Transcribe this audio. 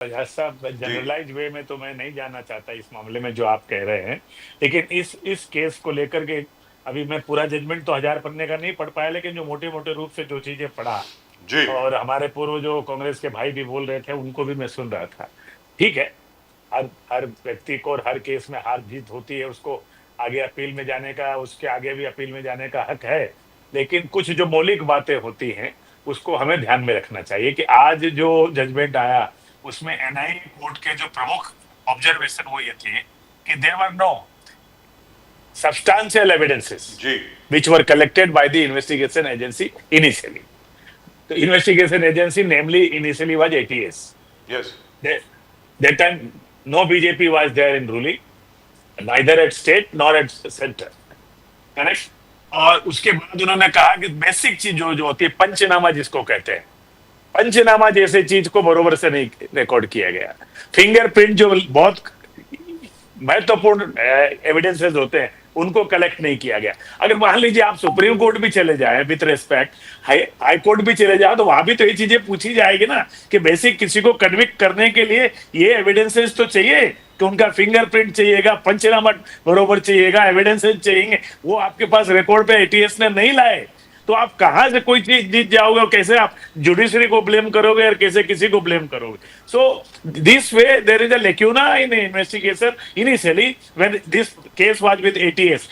साहब, जी। जनरलाइज वे में तो मैं नहीं जाना चाहता इस मामले में जो आप कह रहे हैं, लेकिन इस केस को लेकर के अभी मैं पूरा जजमेंट तो 1000 पन्ने का नहीं पढ़ पाया, लेकिन जो मोटे मोटे रूप से जो चीजें पढ़ा, जी। और हमारे पूर्व जो कांग्रेस के भाई भी बोल रहे थे उनको भी मैं सुन रहा था। ठीक है, हर हर व्यक्ति को और हर केस में हार जीत होती है, उसको आगे अपील में जाने का, उसके आगे भी अपील में जाने का हक है। लेकिन कुछ जो मौलिक बातें होती हैं उसको हमें ध्यान में रखना चाहिए कि आज जो जजमेंट आया उसमें एनआईए कोर्ट के जो प्रमुख ऑब्जर्वेशन वो ये थे कि there were no substantial evidences जी। which were collected by the investigation agency initially. The investigation agency, namely, initially was ATS. Yes. They, that time, no BJP was there in ruling, neither at state nor at center. Correct. और उसके बाद उन्होंने कहा कि basic चीज जो जो होती है, पंचनामा जिसको कहते हैं, पंचनामा जैसे चीज को बरोबर से नहीं रिकॉर्ड किया गया। फिंगरप्रिंट जो बहुत महत्वपूर्ण एविडेंसेस होते हैं उनको कलेक्ट नहीं किया गया। अगर मान लीजिए आप सुप्रीम कोर्ट भी चले जाए, विथ रेस्पेक्ट हाई कोर्ट भी चले जाए, तो वहां भी तो ये चीजें पूछी जाएगी ना कि बेसिक किसी को कन्विक्ट करने के लिए ये एविडेंसेस तो चाहिए कि उनका फिंगरप्रिंट चाहिएगा, पंचनामा बरोबर चाहिएगा, एविडेंसेस चाहिए। वो आपके पास रिकॉर्ड पे एटीएस ने नहीं लाए, तो आप कहां से कोई चीज जीत जाओगे और कैसे आप जुडिशरी को ब्लेम करोगे और कैसे किसी को ब्लेम करोगे? So this way there is a lacuna in investigation initially when this case was with ATS.